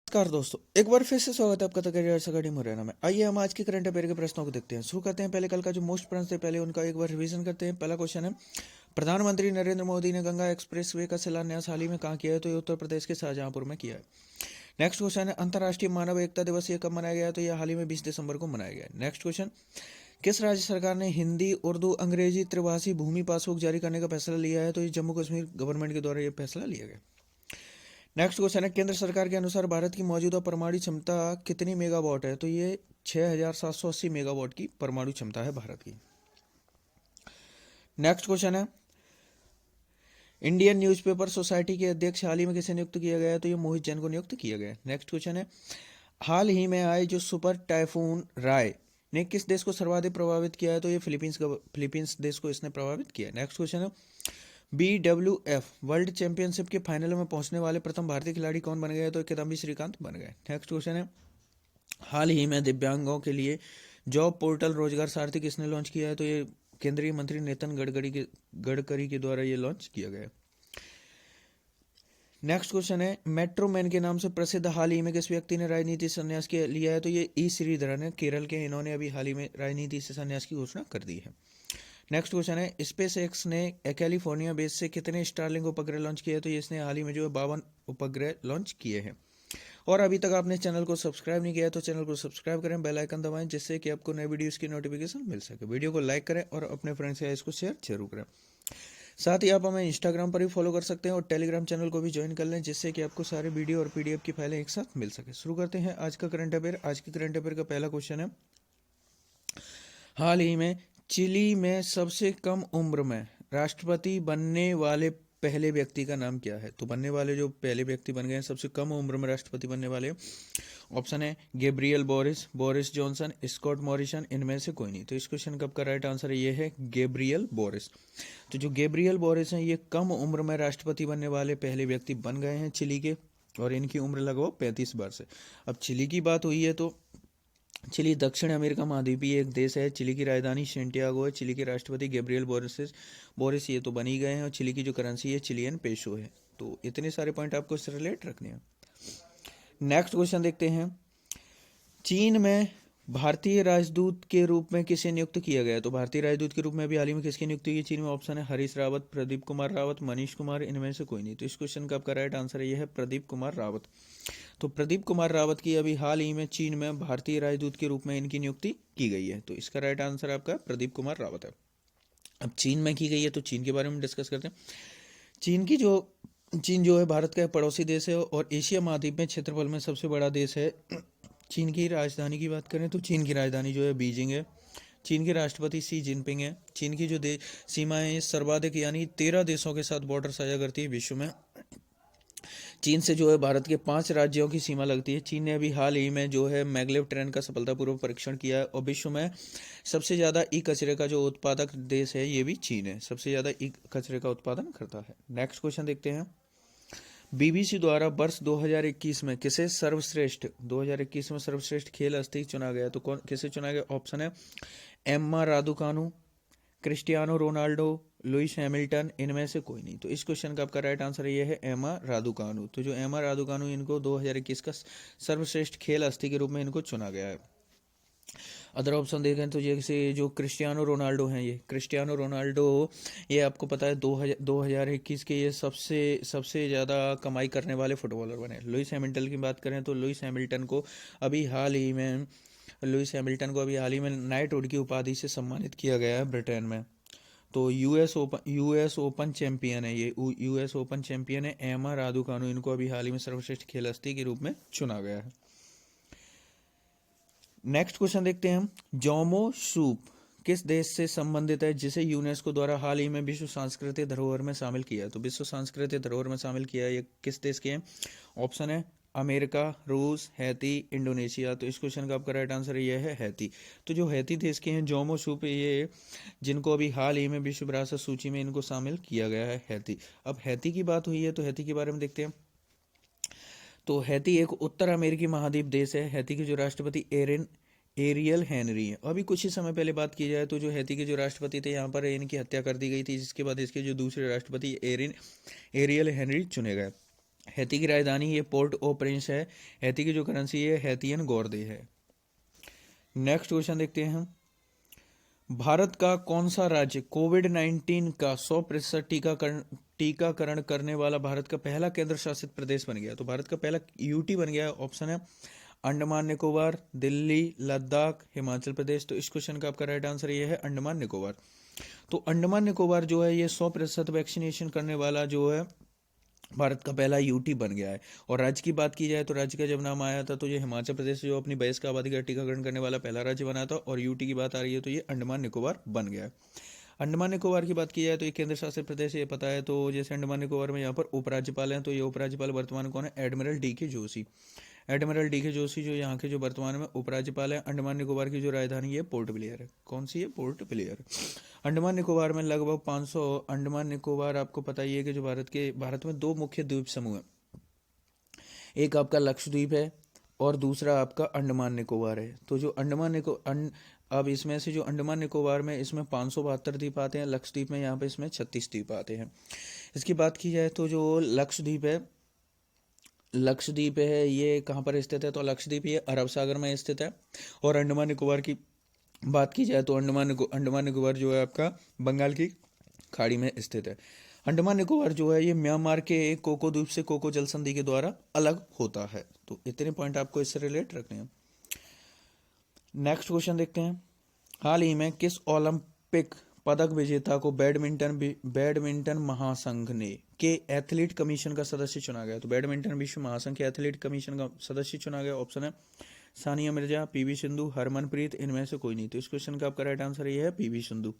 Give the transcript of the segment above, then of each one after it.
नमस्कार दोस्तों, एक बार फिर से स्वागत है आपका तकरीर अकाडमी मुरैना में। आइए हम आज के करंट अफेयर के प्रश्नों को देखते हैं। शुरू करते हैं। पहले कल का जो मोस्ट प्रश्न थे, पहले उनका एक बार रिवीजन करते हैं। पहला क्वेश्चन है, प्रधानमंत्री नरेंद्र मोदी ने गंगा एक्सप्रेसवे का शिलान्यास हाल ही में कहाँ किया है? तो ये उत्तर प्रदेश के शाहजहांपुर में किया है। नेक्स्ट क्वेश्चन है, अंतर्राष्ट्रीय मानव एकता दिवस ये कब मनाया गया है? तो यह हाल ही में 20 दिसंबर को मनाया गया है। नेक्स्ट क्वेश्चन, किस राज्य सरकार ने हिंदी, उर्दू, अंग्रेजी त्रिभाषी भूमि पासबुक जारी करने का फैसला लिया है? तो ये जम्मू कश्मीर गवर्नमेंट के द्वारा यह फैसला लिया गया। नेक्स्ट क्वेश्चन है, केंद्र सरकार के अनुसार भारत की मौजूदा परमाणु क्षमता कितनी मेगावाट है? तो ये 6780 मेगावाट की परमाणु क्षमता है भारत की। नेक्स्ट क्वेश्चन है, इंडियन न्यूज़पेपर सोसाइटी के अध्यक्ष हाल ही में किसे नियुक्त किया गया है? तो ये मोहित जैन को नियुक्त किया गया है। नेक्स्ट क्वेश्चन है, हाल ही में आए जो सुपर टाइफून राय ने किस देश को सर्वाधिक प्रभावित किया है? तो ये फिलीपींस देश को इसने प्रभावित किया है। नेक्स्ट क्वेश्चन है, BWF वर्ल्ड चैंपियनशिप के फाइनल में पहुंचने वाले प्रथम भारतीय खिलाड़ी कौन बन गए? तो किदाम्बी श्रीकांत बन गए। नेक्स्ट क्वेश्चन है, हाल ही में दिव्यांगों के लिए जॉब पोर्टल रोजगार सारथी किसने लॉन्च किया है? तो ये केंद्रीय मंत्री नितिन गडकरी के द्वारा ये लॉन्च किया गया है। नेक्स्ट क्वेश्चन है, मेट्रो मैन के नाम से प्रसिद्ध हाल ही में किस व्यक्ति ने राजनीति से संन्यास लिया है? तो ये ई श्रीधरन है, केरल के। इन्होंने अभी हाल ही में राजनीति से संन्यास की घोषणा कर दी है। नेक्स्ट क्वेश्चन है, स्पेस एक्स ने कैलिफोर्निया बेस से कितने स्टारलिंक उपग्रह लॉन्च किए? तो इसने हाल ही में जो है 52 उपग्रह लॉन्च किए हैं। और अभी तक आपने चैनल को सब्सक्राइब नहीं किया है तो चैनल को सब्सक्राइब करें, बेल आइकन दबाएं, जिससे कि आपको नए वीडियोस की नोटिफिकेशन मिल सके। वीडियो को लाइक करें और अपने फ्रेंड्स या इसको शेयर जरूर करें। साथ ही आप हमें इंस्टाग्राम पर भी फॉलो कर सकते हैं और टेलीग्राम चैनल को भी ज्वाइन कर लें, जिससे कि आपको सारे वीडियो और PDF की फाइलें एक साथ मिल सके। शुरू करते हैं आज का करंट अफेयर। आज के करंट अफेयर का पहला क्वेश्चन है, हाल ही में चिली में सबसे कम उम्र में राष्ट्रपति बनने वाले पहले व्यक्ति का नाम क्या है? तो बनने वाले जो पहले व्यक्ति बन गए हैं सबसे कम उम्र में राष्ट्रपति बनने वाले, ऑप्शन है Gabriel Boris, Boris Johnson, Scott Morrison, इनमें से कोई नहीं। तो इस क्वेश्चन का आपका राइट आंसर ये है गैब्रियल बोरिस। तो जो गैब्रियल बोरिस हैं ये कम उम्र में राष्ट्रपति बनने वाले पहले व्यक्ति बन गए हैं चिली के, और इनकी उम्र लगभग 35 वर्ष है। अब चिली की बात हुई है तो चिली दक्षिण अमेरिका महाद्वीपीय एक देश है। चिली की राजधानी सेंटियागो है। चिली के राष्ट्रपति गैब्रियल बोरिस ये तो बन ही गए हैं, और चिली की जो करेंसी है चिलियन पेसो है। तो इतने सारे पॉइंट आपको इससे रिलेट रखने हैं। नेक्स्ट क्वेश्चन देखते हैं, चीन में भारतीय राजदूत के रूप में किसे नियुक्त किया गया? तो भारतीय राजदूत के रूप में अभी हाल ही में किसकी नियुक्ति की चीन में? ऑप्शन है हरीश रावत, प्रदीप कुमार रावत, मनीष कुमार, इनमें से कोई नहीं। तो इस क्वेश्चन का आपका राइट आंसर ये है प्रदीप कुमार रावत। तो प्रदीप कुमार रावत की अभी हाल ही में चीन में भारतीय राजदूत के रूप में इनकी नियुक्ति की गई है। तो इसका राइट आंसर आपका प्रदीप कुमार रावत है। अब चीन में की गई है तो चीन के बारे में डिस्कस करते हैं। चीन जो है भारत का पड़ोसी देश है और एशिया महाद्वीप में क्षेत्रफल में सबसे बड़ा देश है। चीन की राजधानी की बात करें तो चीन की राजधानी जो है बीजिंग है। चीन के राष्ट्रपति शी जिनपिंग है। चीन की जो सीमाएं सर्वाधिक यानी 13 देशों के साथ बॉर्डर साझा करती है विश्व में। चीन से जो है भारत के 5 राज्यों की सीमा लगती है। चीन ने अभी हाल ही में जो है मैग्लेव ट्रेन का सफलतापूर्वक परीक्षण किया है, और विश्व में सबसे ज़्यादा ई कचरे का जो उत्पादक देश है ये भी चीन है, सबसे ज़्यादा ई कचरे का उत्पादन करता है। नेक्स्ट क्वेश्चन देखते हैं, BBC द्वारा वर्ष 2021 में किसे सर्वश्रेष्ठ 2021 में सर्वश्रेष्ठ खेल हस्ती चुना गया? तो कौन किसे चुना गया? ऑप्शन है Emma Raducanu, Cristiano Ronaldo, Lewis Hamilton, इनमें से कोई नहीं। तो इस क्वेश्चन का आपका राइट आंसर ये है एमा रादुकानु। तो जो एमा रादुकानु इनको 2021 का सर्वश्रेष्ठ खेल हस्ती के रूप में इनको चुना गया है। अदर ऑप्शन देखें तो जैसे जो क्रिस्टियानो रोनाल्डो हैं, ये क्रिस्टियानो रोनाल्डो ये आपको पता है 2021 के ये सबसे ज़्यादा कमाई करने वाले फुटबॉलर बने। लुइस हैमिल्टन की बात करें तो लुइस हैमिल्टन को अभी हाल ही में नाइटहुड की उपाधि से सम्मानित किया गया है ब्रिटेन में। तो यूएस ओपन चैंपियन है ये, यूएस ओपन चैंपियन है एमा रादुकानु। इनको अभी हाल ही में सर्वश्रेष्ठ खेल हस्ती के रूप में चुना गया है। नेक्स्ट क्वेश्चन देखते हैं हम, जोमो सूप किस देश से संबंधित है जिसे यूनेस्को द्वारा हाल ही में विश्व सांस्कृतिक धरोहर में शामिल किया है? तो विश्व सांस्कृतिक धरोहर में शामिल किया है ये किस देश के हैं? ऑप्शन है अमेरिका, रूस, हैती, इंडोनेशिया। तो इस क्वेश्चन का आपका राइट आंसर ये है हैती। तो जो हैती देश के हैं जोमो सूप, ये जिनको अभी हाल ही में विश्व विरासत सूची में इनको शामिल किया गया है हैती। अब हैती की बात हुई है तो हैती के बारे में देखते हैं। तो हैती एक उत्तर अमेरिकी महाद्वीप देश है। हैती के जो राष्ट्रपति एरियल हेनरी है। अभी कुछ ही समय पहले बात की जाए तो जो हैती के जो राष्ट्रपति थे यहाँ पर इनकी हत्या कर दी गई थी, जिसके बाद इसके जो दूसरे राष्ट्रपति एरियल हेनरी चुने गए। हैती की राजधानी ये पोर्ट ओ प्रिंस है। हैती की जो करेंसी है हैतियन गौरदे है। नेक्स्ट क्वेश्चन देखते हैं हम। भारत का कौन सा राज्य कोविड-19 का 100% टीकाकरण करने वाला भारत का पहला केंद्र शासित प्रदेश बन गया? तो भारत का पहला यूटी बन गया। ऑप्शन है अंडमान निकोबार, दिल्ली, लद्दाख, हिमाचल प्रदेश। तो इस क्वेश्चन का आपका राइट आंसर ये है अंडमान निकोबार। तो अंडमान निकोबार जो है ये 100% वैक्सीनेशन करने वाला जो है भारत का पहला यूटी बन गया है। और राज्य की बात की जाए तो राज्य का जब नाम आया था तो ये हिमाचल प्रदेश जो अपनी वयस्क आबादी का टीकाकरण करने वाला पहला राज्य बना था, और यूटी की बात आ रही है तो ये अंडमान निकोबार बन गया है। अंडमान निकोबार की बात की जाए तो ये केंद्र शासित प्रदेश ये पता है। तो जैसे अंडमान निकोबार में यहाँ पर उपराज्यपाल हैं, तो ये उपराज्यपाल वर्तमान कौन है? एडमिरल डी के जोशी। एडमिरल डी के जोशी जो यहाँ के जो वर्तमान में उपराज्यपाल है। अंडमान निकोबार की जो राजधानी है पोर्ट ब्लेयर है। कौन सी है? Port Blair. अंडमान निकोबार में लगभग 500 अंडमान निकोबार आपको पता ही है कि जो भारत में दो मुख्य द्वीप समूह हैं। एक आपका लक्षद्वीप है और दूसरा आपका अंडमान निकोबार है। तो जो अब इसमें से जो अंडमान निकोबार में इसमें 572 द्वीप आते हैं, लक्षद्वीप में यहाँ पे इसमें 36 द्वीप आते हैं। इसकी बात की जाए तो जो लक्षद्वीप है ये कहाँ पर स्थित है? तो लक्षद्वीप ये अरब सागर में स्थित है। और अंडमान निकोबार की बात की जाए तो अंडमान निकोबार जो है आपका बंगाल की खाड़ी में स्थित है। अंडमान निकोबार जो है ये म्यांमार के कोको द्वीप से कोको जल संधि के द्वारा अलग होता है। तो इतने पॉइंट आपको इससे रिलेट रखने हैं। नेक्स्ट क्वेश्चन देखते हैं। हाल ही में किस ओलंपिक पदक विजेता को बैडमिंटन महासंघ ने के एथलीट कमीशन का सदस्य चुना गया? तो बैडमिंटन विश्व महासंघ के एथलीट कमीशन का सदस्य चुना गया। ऑप्शन है सानिया मिर्जा, पीवी सिंधु, हरमनप्रीत, इनमें से कोई नहीं। तो इस क्वेश्चन का आपका राइट आंसर ये है पीवी सिंधु।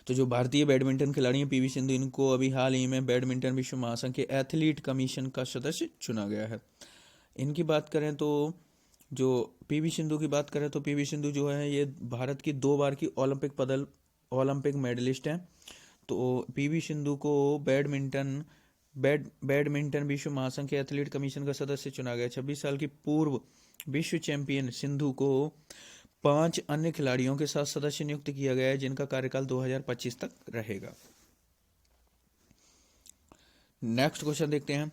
तो जो भारतीय बैडमिंटन खिलाड़ी हैं पीवी सिंधु, इनको अभी हाल ही में बैडमिंटन विश्व महासंघ के एथलीट कमीशन का सदस्य चुना गया है। इनकी बात करें तो जो पीवी सिंधु की बात करें तो पीवी सिंधु जो है ये भारत की 2 बार की ओलंपिक मेडलिस्ट हैं। तो पीवी सिंधु को बैडमिंटन विश्व महासंघ के एथलीट कमीशन का सदस्य चुना गया। 26 साल की पूर्व विश्व चैंपियन सिंधु को 5 अन्य खिलाड़ियों के साथ सदस्य नियुक्त किया गया है, जिनका कार्यकाल 2025 तक रहेगा। नेक्स्ट क्वेश्चन देखते हैं।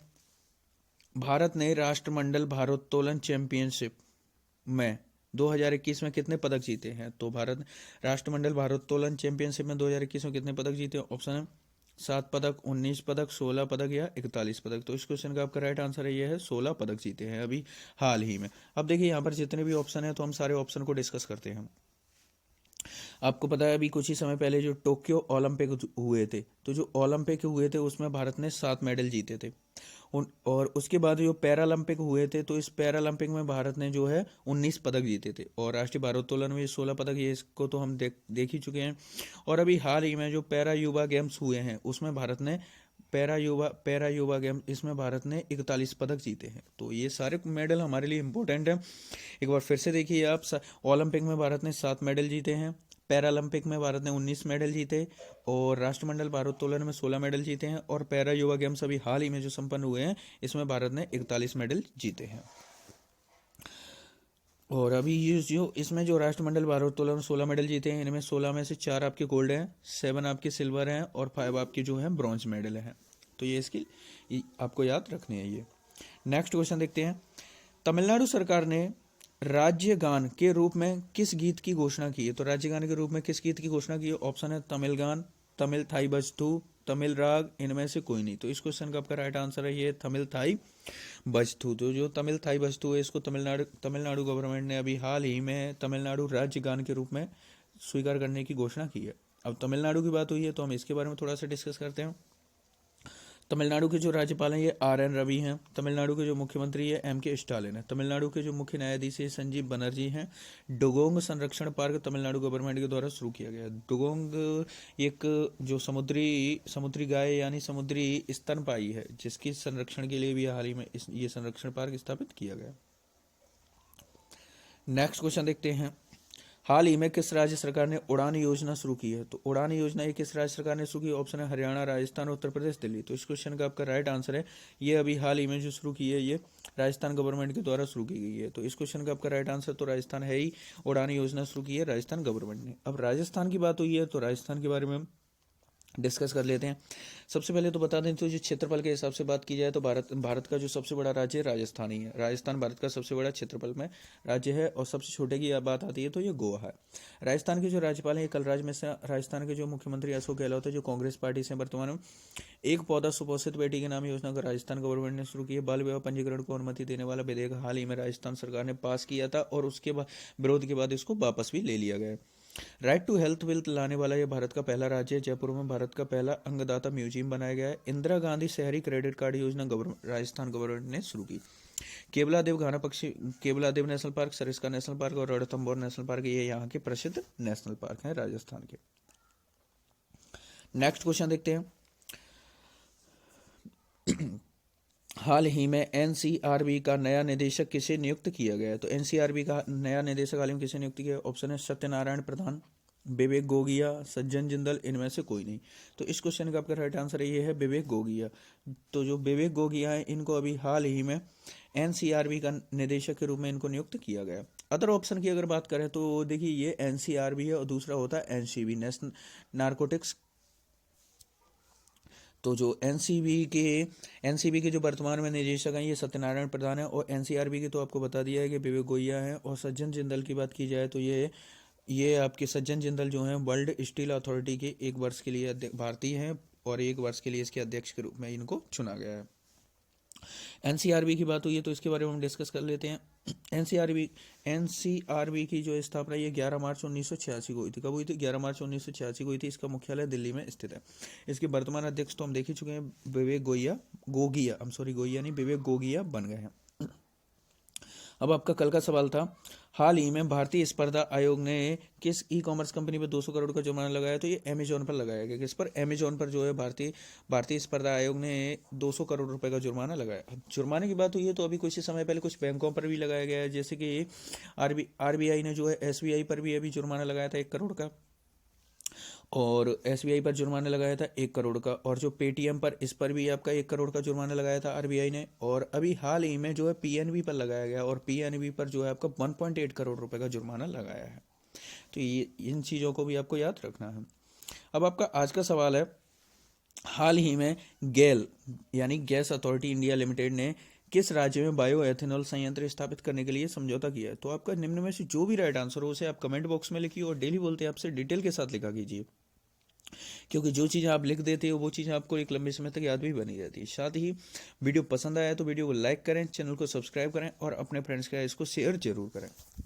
भारत ने राष्ट्रमंडल भारोत्तोलन चैंपियनशिप में 2021 में कितने पदक जीते हैं? तो भारत राष्ट्रमंडल भारोत्तोलन चैंपियनशिप में 2021 में कितने पदक जीते? ऑप्शन है 7 पदक, 19 पदक, 16 पदक या 41 पदक। तो इस क्वेश्चन का आपका राइट आंसर है ये है 16 पदक जीते हैं अभी हाल ही में। अब देखिए यहाँ पर जितने भी ऑप्शन है तो हम सारे ऑप्शन को डिस्कस करते हैं। आपको पता है अभी कुछ ही समय पहले जो टोक्यो ओलंपिक हुए थे, तो जो ओलंपिक हुए थे उसमें भारत ने 7 मेडल जीते थे। और उसके बाद जो पैरालंपिक हुए थे तो इस पैरालंपिक में भारत ने जो है 19 पदक जीते थे। और राष्ट्रीय भारोत्तोलन में 16 पदक, ये इसको तो हम देख ही चुके हैं। और अभी हाल ही में जो पैरा युवा गेम्स हुए हैं उसमें भारत ने पैरा युवा गेम इसमें भारत ने 41 पदक जीते हैं। तो ये सारे मेडल हमारे लिए इंपॉर्टेंट हैं। एक बार फिर से देखिए आप, ओलंपिक में भारत ने 7 मेडल जीते हैं, पैरालंपिक में भारत ने 19 मेडल जीते, और राष्ट्रमंडल भारोत्तोलन में 16 मेडल जीते हैं, और पैरा युवा गेम्स अभी हाल ही में जो संपन्न हुए हैं इसमें भारत ने 41 मेडल जीते हैं। और अभी ये जो इसमें जो राष्ट्रमंडल भारोत्तोलन में 16 मेडल जीते हैं, इनमें 16 में से 4 आपके गोल्ड हैं, 7 आपके सिल्वर हैं और 5 आपके जो हैं ब्रॉन्ज मेडल हैं। तो ये इसकी आपको याद रखनी है ये। नेक्स्ट क्वेश्चन देखते हैं। तमिलनाडु सरकार ने राज्य गान के रूप में किस गीत की घोषणा की है? तो राज्य गान के रूप में किस गीत की घोषणा की है? ऑप्शन है तमिल गान, तमिल थाई बजथू, तमिल राग, इनमें से कोई नहीं। तो इस क्वेश्चन का आपका राइट आंसर है ये तमिल थाई बजथू। तो जो तमिल थाई बजथू है इसको तमिलनाडु गवर्नमेंट ने अभी हाल ही में तमिलनाडु राज्य गान के रूप में स्वीकार करने की घोषणा की है। अब तमिलनाडु की बात हुई है तो हम इसके बारे में थोड़ा सा डिस्कस करते हैं। तमिलनाडु के जो राज्यपाल हैं ये RN रवि हैं। तमिलनाडु के जो मुख्यमंत्री है MK स्टालिन है। तमिलनाडु के जो मुख्य न्यायाधीश है संजीव बनर्जी हैं। डुगोंग संरक्षण पार्क तमिलनाडु गवर्नमेंट के द्वारा शुरू किया गया है। डुगोंग एक जो समुद्री गाय यानी समुद्री स्तनपायी है, जिसकी संरक्षण के लिए भी हाल ही में ये संरक्षण पार्क स्थापित किया गया। नेक्स्ट क्वेश्चन देखते हैं। हाल ही में किस राज्य सरकार ने उड़ान योजना शुरू की है? तो उड़ान योजना ये किस राज्य सरकार ने शुरू की? ऑप्शन है हरियाणा, राजस्थान, उत्तर प्रदेश, दिल्ली। तो इस क्वेश्चन का आपका राइट आंसर है ये अभी हाल ही में जो शुरू की है ये राजस्थान गवर्नमेंट के द्वारा शुरू की गई है। तो इस क्वेश्चन का आपका राइट आंसर तो राजस्थान है ही। उड़ान योजना शुरू की है राजस्थान गवर्नमेंट ने। अब राजस्थान की बात हुई है तो राजस्थान के बारे में डिस्कस कर लेते हैं। सबसे पहले तो बता दें तो जो क्षेत्रफल के हिसाब से बात की जाए तो भारत का जो सबसे बड़ा राज्य है राजस्थान ही है। राजस्थान भारत का सबसे बड़ा क्षेत्रफल में राज्य है। और सबसे छोटे की बात आती है तो ये गोवा है। राजस्थान के जो राज्यपाल हैं कलराज मिश्र, राजस्थान के जो मुख्यमंत्री अशोक गहलोत है जो कांग्रेस पार्टी से वर्तमान में, एक पौधा सुपोषित बेटी के नाम योजना को राजस्थान गवर्नमेंट ने शुरू की है। बाल विवाह पंजीकरण को अनुमति देने वाला विधेयक हाल ही में राजस्थान सरकार ने पास किया था और उसके बाद विरोध के बाद इसको वापस भी ले लिया गया। राइट टू हेल्थ बिल लाने वाला यह भारत का पहला राज्य है। जयपुर में भारत का पहला अंगदाता म्यूजियम बनाया गया है। इंदिरा गांधी शहरी क्रेडिट कार्ड योजना राजस्थान गवर्नमेंट ने शुरू की। केवलादेव घाना पक्षी, Keoladeo national park, Sariska national park और रणथंभौर नेशनल पार्क ये यहाँ के प्रसिद्ध नेशनल पार्क हैं राजस्थान के। नेक्स्ट क्वेश्चन देखते हैं। हाल ही में एनसीआरबी का नया निदेशक किसे नियुक्त किया गया है? तो एनसीआरबी का नया निदेशक हाल ही में किसे नियुक्त किया है? ऑप्शन है सत्यनारायण प्रधान, विवेक गोगिया, सज्जन जिंदल, इनमें से कोई नहीं। तो इस क्वेश्चन का आपका राइट आंसर ये है विवेक गोगिया। तो जो विवेक गोगिया है इनको अभी हाल ही में एनसीआरबी का निदेशक के रूप में इनको नियुक्त किया गया। अदर ऑप्शन की अगर बात करें तो देखिए ये एनसीआरबी है और दूसरा होता है एनसीबी, नेशनल नारकोटिक्स। तो जो एनसीबी के जो वर्तमान में निदेशक हैं ये सत्यनारायण प्रधान है और एनसीआरबी के तो आपको बता दिया है कि विवेक गोहिया है। और सज्जन जिंदल की बात की जाए तो ये आपके सज्जन जिंदल जो हैं वर्ल्ड स्टील अथॉरिटी के 1 वर्ष के लिए भारतीय हैं और 1 वर्ष के लिए इसके अध्यक्ष के रूप में इनको चुना गया है। एनसीआरबी की बात हुई है तो इसके बारे में हम डिस्कस कर लेते हैं। एनसीआरबी की जो स्थापना ये 11 मार्च 1986 को हुई थी। कब हुई थी? 11 मार्च 1986 को हुई थी। इसका मुख्यालय दिल्ली में स्थित है। इसके वर्तमान अध्यक्ष तो हम देख ही चुके हैं, विवेक गोगिया नहीं, विवेक गोगिया बन गए हैं। अब आपका कल का सवाल था, हाल ही में भारतीय स्पर्धा आयोग ने किस ई कॉमर्स कंपनी पर 200 करोड़ का जुर्माना लगाया? तो ये अमेजोन पर लगाया गया। किस पर? अमेजोन पर जो है भारतीय स्पर्धा आयोग ने 200 करोड़ रुपए का जुर्माना लगाया। जुर्माने की बात हुई है तो अभी कुछ ही समय पहले कुछ बैंकों पर भी लगाया गया है, जैसे कि आरबीआई ने जो है एसबीआई पर भी अभी जुर्माना लगाया था 1 करोड़ का, और एसबीआई पर जुर्माना लगाया था 1 करोड़ का, और जो पेटीएम पर इस पर भी आपका 1 करोड़ का जुर्माना लगाया था आरबीआई ने। और अभी हाल ही में जो है पीएनबी पर लगाया गया और पीएनबी पर जो है आपका 1.8 करोड़ रुपए का जुर्माना लगाया है। तो ये इन चीज़ों को भी आपको याद रखना है। अब आपका आज का सवाल है, हाल ही में गेल यानी गैस अथॉरिटी इंडिया लिमिटेड ने किस राज्य में बायो एथेनॉल संयंत्र स्थापित करने के लिए समझौता किया है? तो आपका निम्न में से जो भी राइट आंसर हो उसे आप कमेंट बॉक्स में लिखिए और डेली बोलते हैं आपसे डिटेल के साथ लिखा कीजिए, क्योंकि जो चीज़ आप लिख देते हो वो चीज़ आपको एक लंबे समय तक याद भी बनी रहती है। साथ ही वीडियो पसंद आया तो वीडियो को लाइक करें, चैनल को सब्सक्राइब करें और अपने फ्रेंड्स के साथ इसको शेयर जरूर करें।